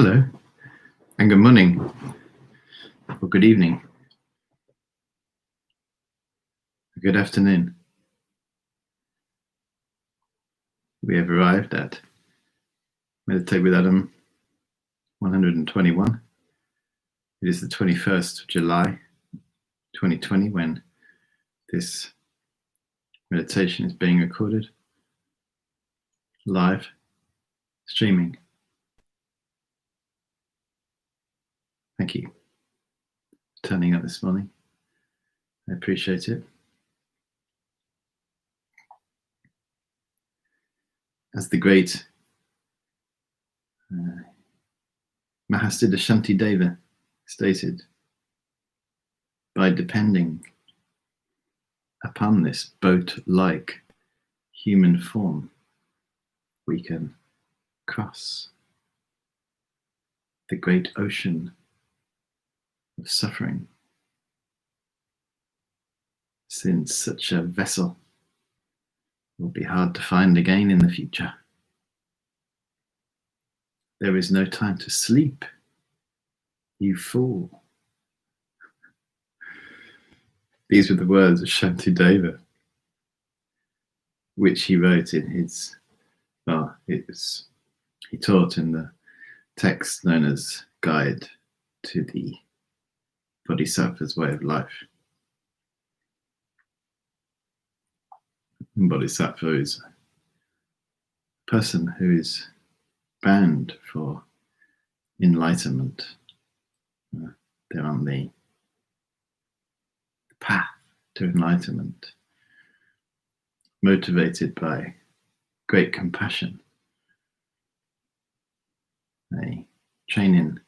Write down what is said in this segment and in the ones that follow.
Hello, and good morning, or good evening, or good afternoon. We have arrived at Meditate with Adam 121. It is the 21st of July 2020 when this meditation is being recorded, live, streaming. Thank you for turning up this morning. I appreciate it. As the great Mahasiddha Shantideva stated, by depending upon this boat-like human form, we can cross the great ocean of suffering, since such a vessel will be hard to find again in the future. There is no time to sleep, you fool. These were the words of Shantideva, which he wrote in his, he taught in the text known as Guide to the Bodhisattva's Way of Life. And Bodhisattva is a person who is bound for enlightenment. They're on the path to enlightenment, motivated by great compassion. They train in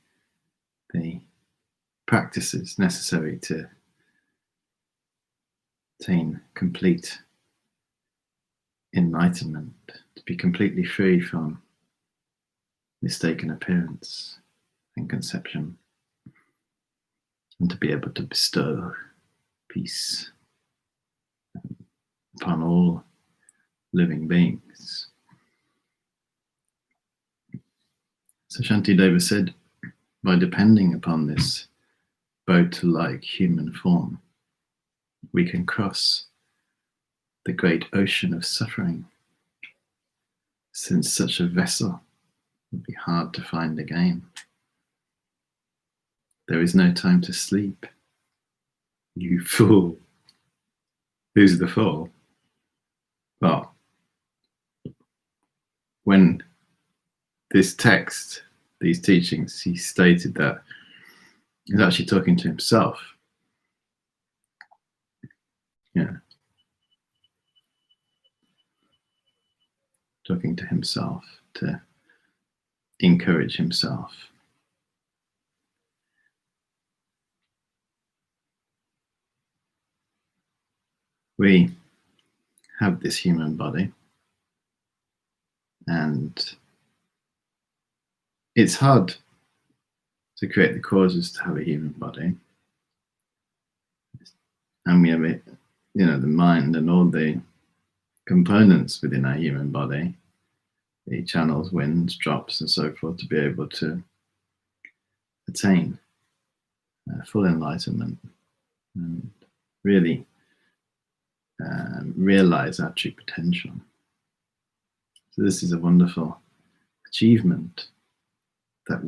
the practices necessary to attain complete enlightenment, to be completely free from mistaken appearance and conception, and to be able to bestow peace upon all living beings. So Shantideva said, by depending upon this boat-like human form, we can cross the great ocean of suffering, since such a vessel would be hard to find again. There is no time to sleep, you fool. Who's the fool? Well, when this text, these teachings, he stated that he's actually talking to himself. Yeah. Talking to himself, to encourage himself. We have this human body, and it's hard to create the causes to have a human body. And we have it, the mind and all the components within our human body, the channels, winds, drops, and so forth, to be able to attain full enlightenment and really realize our true potential. So this is a wonderful achievement that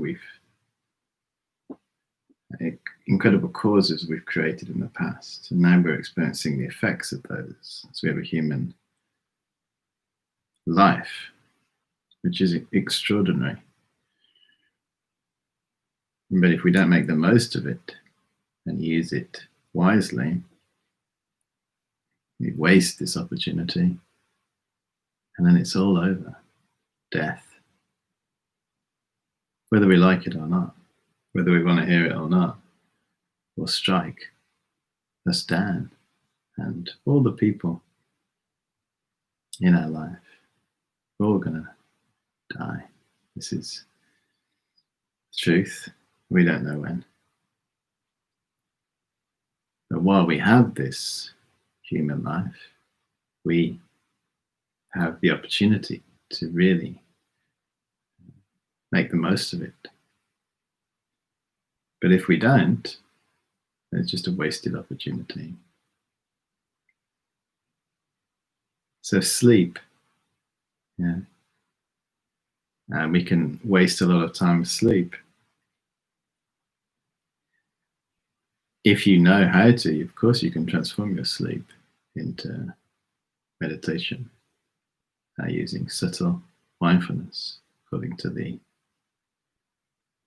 incredible causes we've created in the past, and now we're experiencing the effects of those. So we have a human life, which is extraordinary. But if we don't make the most of it and use it wisely, we waste this opportunity, and then it's all over. Death. Whether we like it or not, whether we want to hear it or not, will strike us down, and all the people in our life, we're all going to die. This is truth. We don't know when. But while we have this human life, we have the opportunity to really make the most of it, But if we don't, it's just a wasted opportunity. So sleep, yeah. And we can waste a lot of time with sleep. If you know how to, of course, you can transform your sleep into meditation using subtle mindfulness, according to the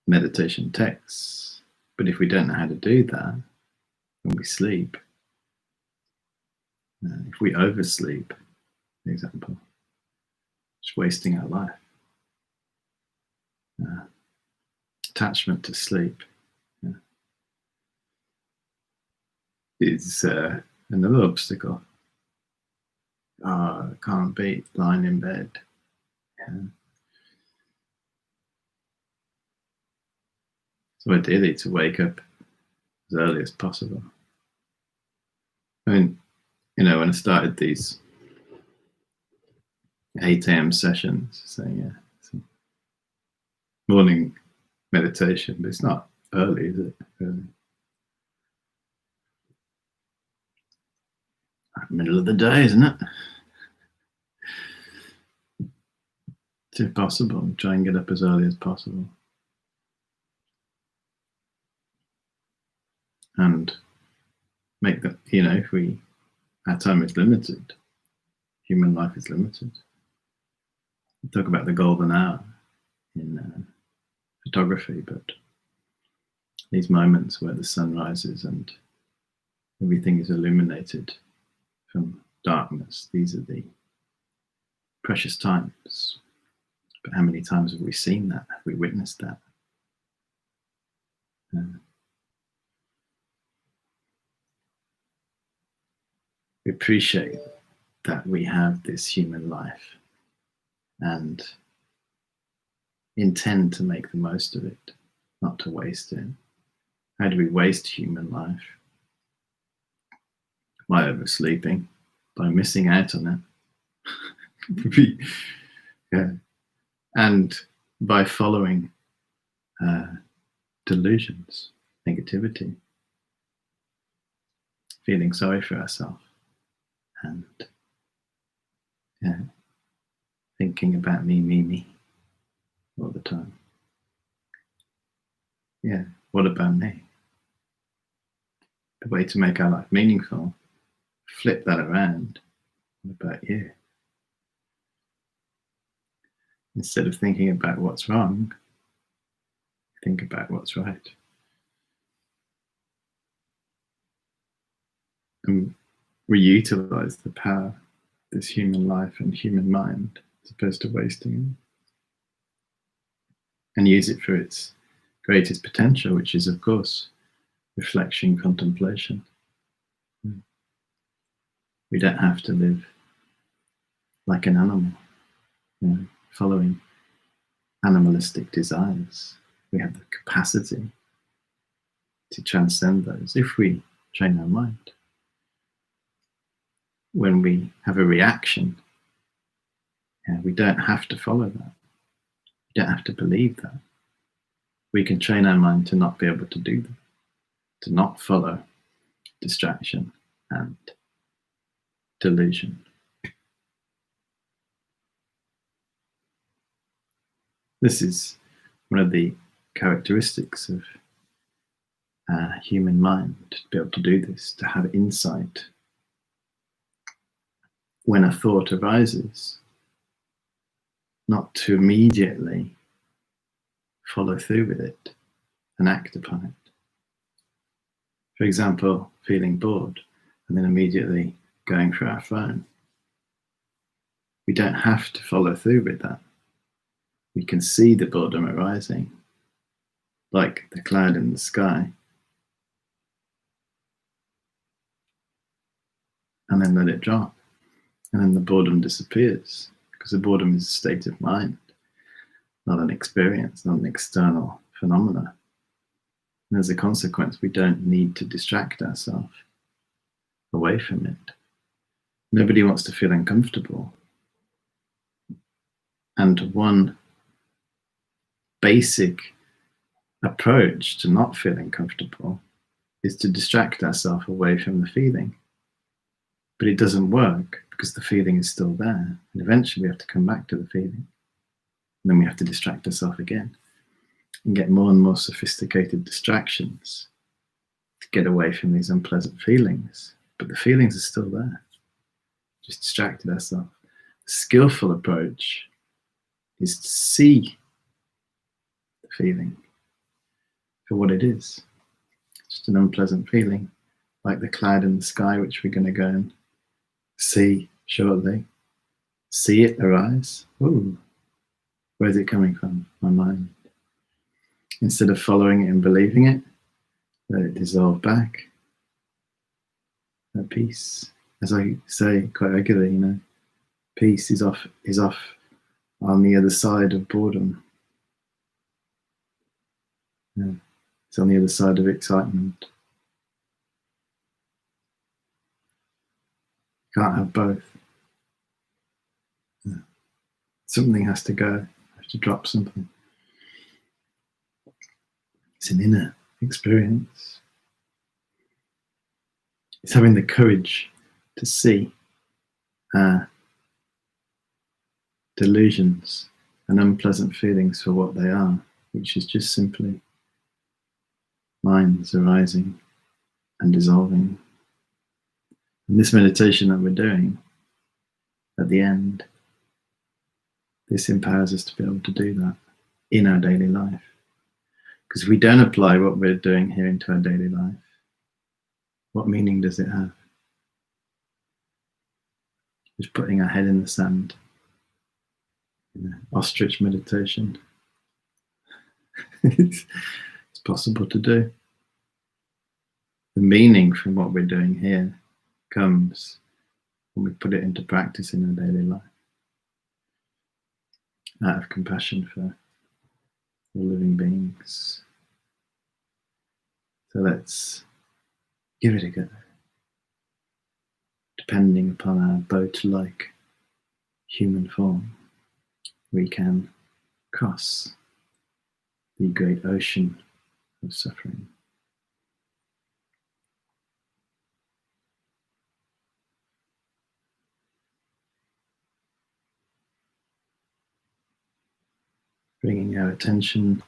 meditation texts. But if we don't know how to do that when we sleep, if we oversleep, for example, just wasting our life. Attachment to sleep is another obstacle. I can't beat lying in bed. So ideally to wake up as early as possible. I mean, when I started these 8 a.m. sessions, saying morning meditation, but it's not early, is it? Really? Middle of the day, isn't it? It's impossible. Try and get up as early as possible. And make that, if our time is limited, human life is limited. We talk about the golden hour in photography, but these moments where the sun rises and everything is illuminated from darkness, these are the precious times. But how many times have we seen that? Have we witnessed that? We appreciate that we have this human life and intend to make the most of it, not to waste it. How do we waste human life? By oversleeping, by missing out on it. Yeah. And by following delusions, negativity, feeling sorry for ourselves, and thinking about me all the time. Yeah, what about me? The way to make our life meaningful, flip that around. What about you? Instead of thinking about what's wrong, think about what's right. And reutilize the power of this human life and human mind as opposed to wasting it. And use it for its greatest potential, which is, of course, reflection, contemplation. We don't have to live like an animal, following animalistic desires. We have the capacity to transcend those if we train our mind. When we have a reaction, we don't have to follow that. We don't have to believe that. We can train our mind to not be able to do that, to not follow distraction and delusion. This is one of the characteristics of human mind, to be able to do this, to have insight. When a thought arises, not to immediately follow through with it and act upon it. For example, feeling bored and then immediately going for our phone. We don't have to follow through with that. We can see the boredom arising, like the cloud in the sky, and then let it drop. And then the boredom disappears, because the boredom is a state of mind, not an experience, not an external phenomena. And as a consequence, we don't need to distract ourselves away from it. Nobody wants to feel uncomfortable. And one basic approach to not feeling comfortable is to distract ourselves away from the feeling. But it doesn't work because the feeling is still there. And eventually we have to come back to the feeling. And then we have to distract ourselves again and get more and more sophisticated distractions to get away from these unpleasant feelings. But the feelings are still there. Just distracted ourselves. The skillful approach is to see the feeling for what it is. Just an unpleasant feeling, like the cloud in the sky, which we're going to go and see shortly. See it arise. Ooh, where's it coming from? My mind. Instead of following it and believing it, let it dissolve back. That peace, as I say quite regularly, peace is off on the other side of boredom. Yeah. It's on the other side of excitement. You can't have both. Yeah. Something has to go. You have to drop something. It's an inner experience. It's having the courage to see delusions and unpleasant feelings for what they are, which is just simply minds arising and dissolving. And this meditation that we're doing at the end, this empowers us to be able to do that in our daily life. Because if we don't apply what we're doing here into our daily life, what meaning does it have? Just putting our head in the sand. Ostrich meditation. It's possible to do. The meaning from what we're doing here comes when we put it into practice in our daily life, out of compassion for all living beings. So let's give it a go. Depending upon our boat-like human form, we can cross the great ocean of suffering. Bringing our attention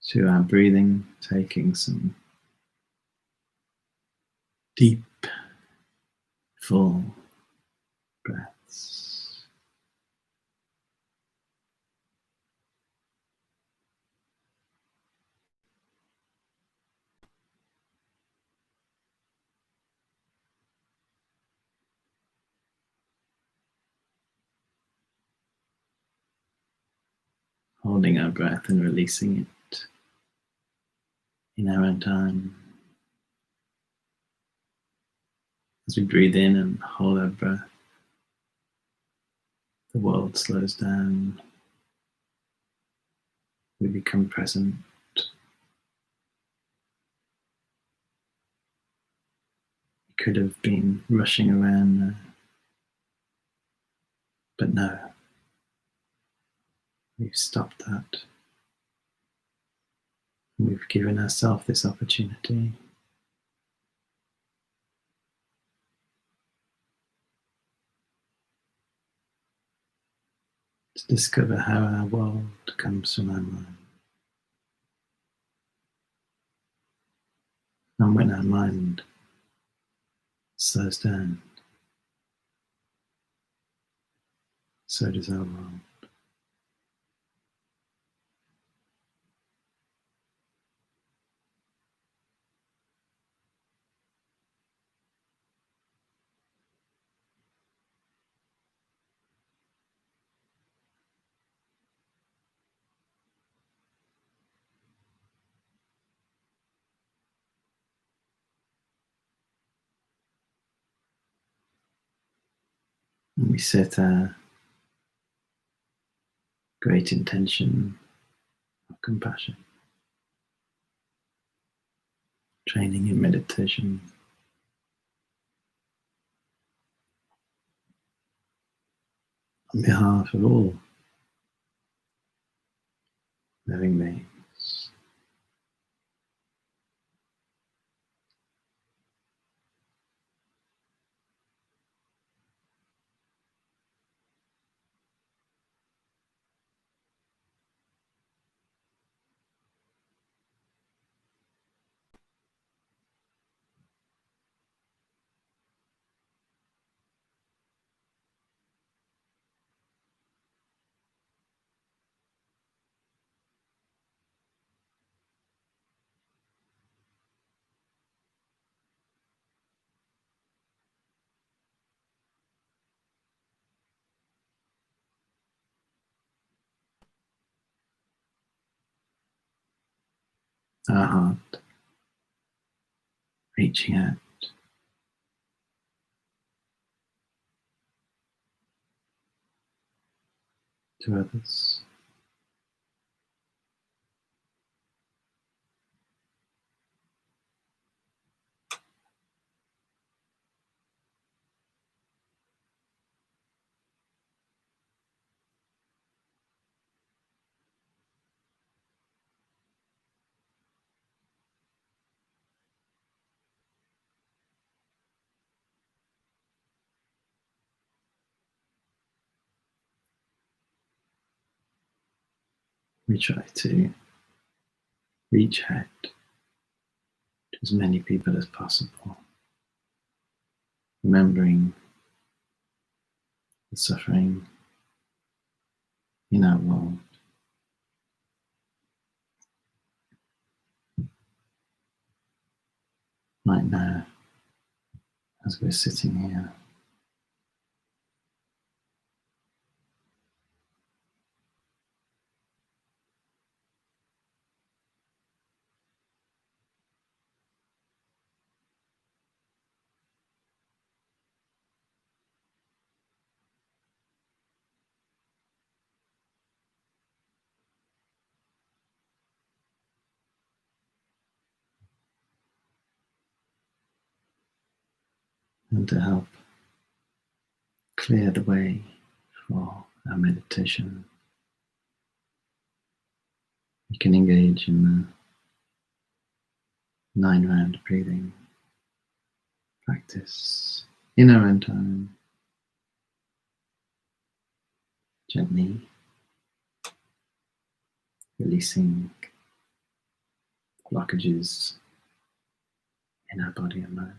to our breathing, taking some deep, full breaths. Holding our breath and releasing it in our own time. As we breathe in and hold our breath, the world slows down. We become present. We could have been rushing around, but no. We've stopped that. We've given ourselves this opportunity to discover how our world comes from our mind. And when our mind slows down, so does our world. And we set our great intention of compassion, training in meditation, on behalf of all living beings. Our heart reaching out to others. We try to reach out to as many people as possible, remembering the suffering in our world. Right now, as we're sitting here, and to help clear the way for our meditation, you can engage in the 9-round breathing practice in our own time, gently releasing blockages in our body and mind.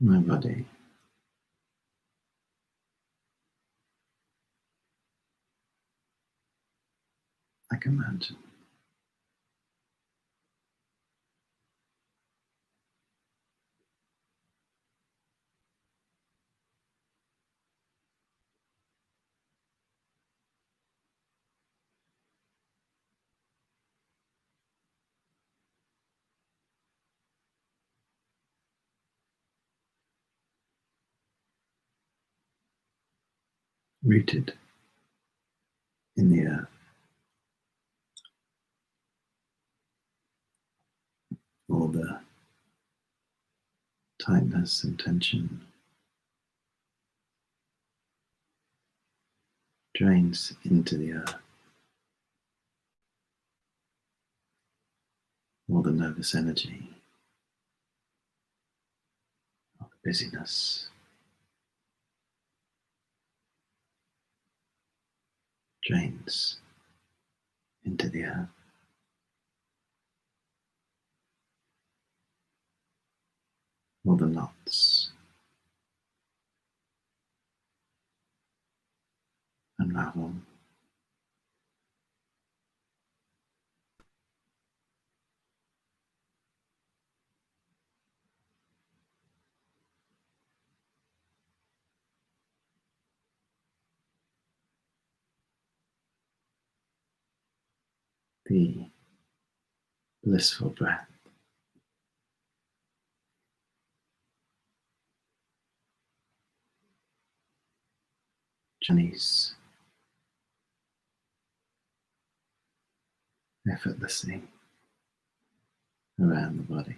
my body like a mountain. Rooted in the earth. All the tightness and tension drains into the earth. All the nervous energy, all the busyness drains into the earth. All the knots unravel. The blissful breath journeys effortlessly around the body.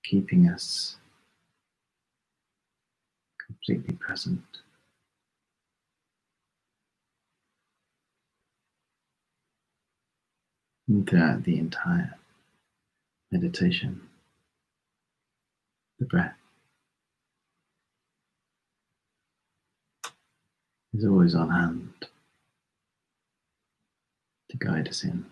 Keeping us completely present and throughout the entire meditation. The breath is always on hand to guide us in.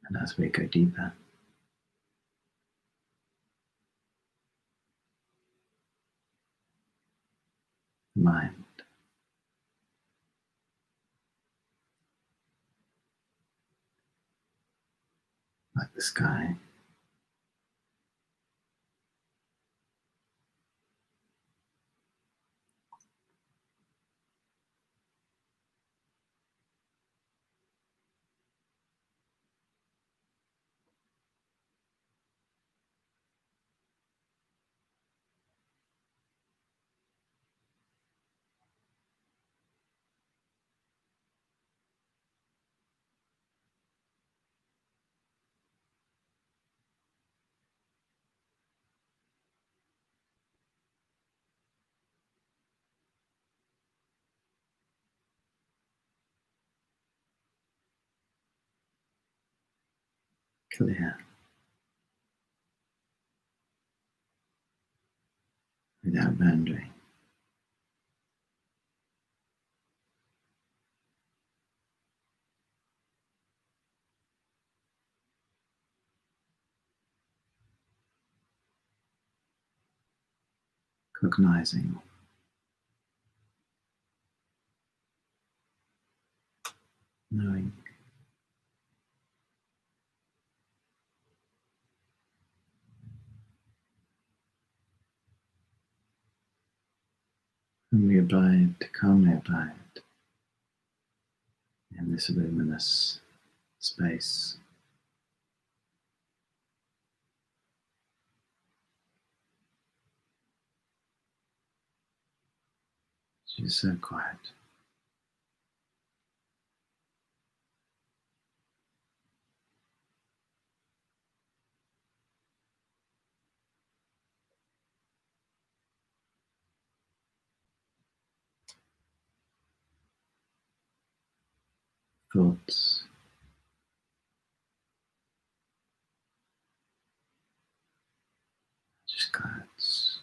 And as we go deeper, the mind like the sky clear without boundary. Cognizing, knowing, and we abide, calmly abide in this luminous space. She's so quiet. thoughts. Just clouds.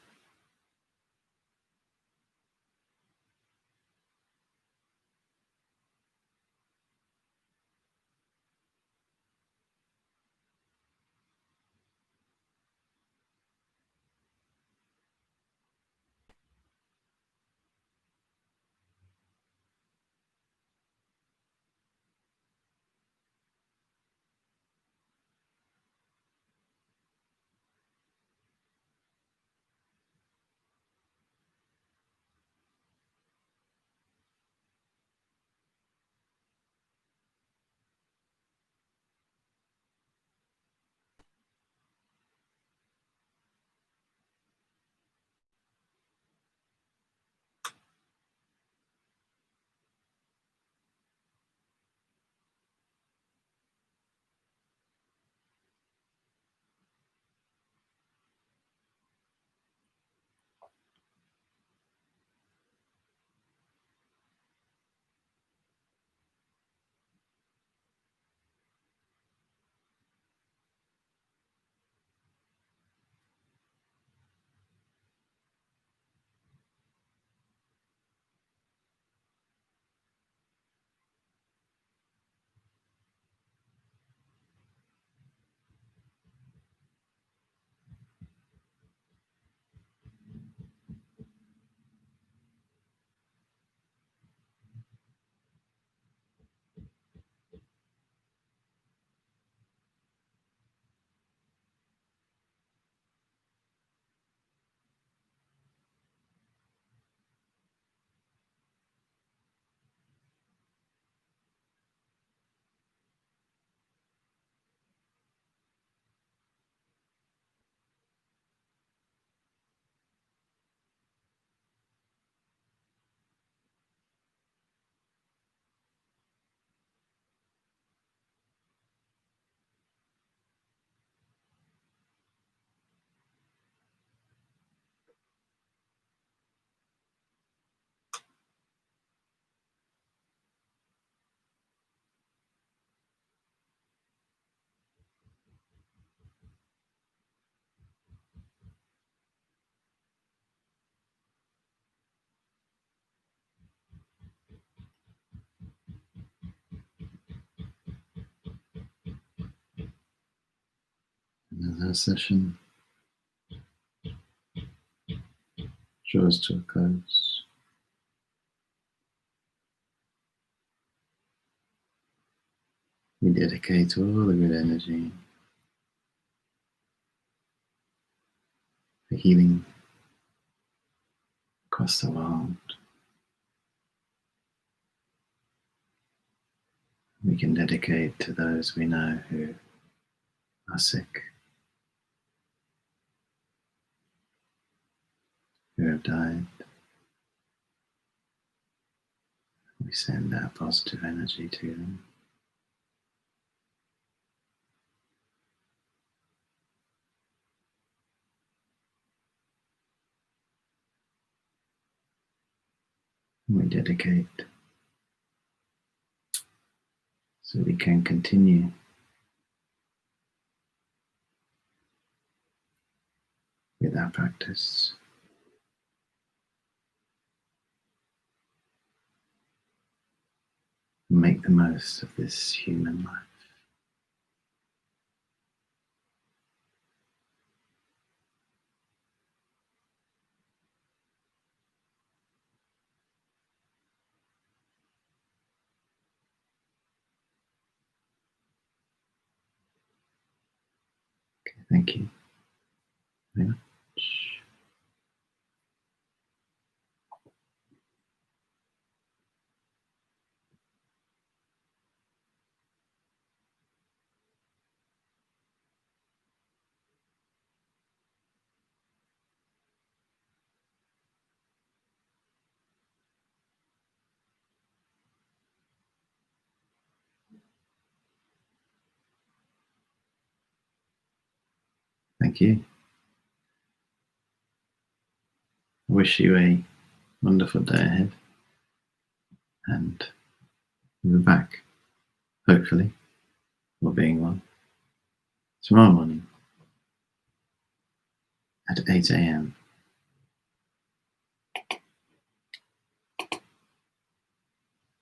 And as our session draws to a close, we dedicate all the good energy for healing across the world. We can dedicate to those we know who are sick, who have died. We send our positive energy to them. We dedicate so we can continue with our practice. Make the most of this human life. Okay, thank you very much. Thank you. I wish you a wonderful day ahead, and we'll be back hopefully, or being one, tomorrow morning at 8 a.m.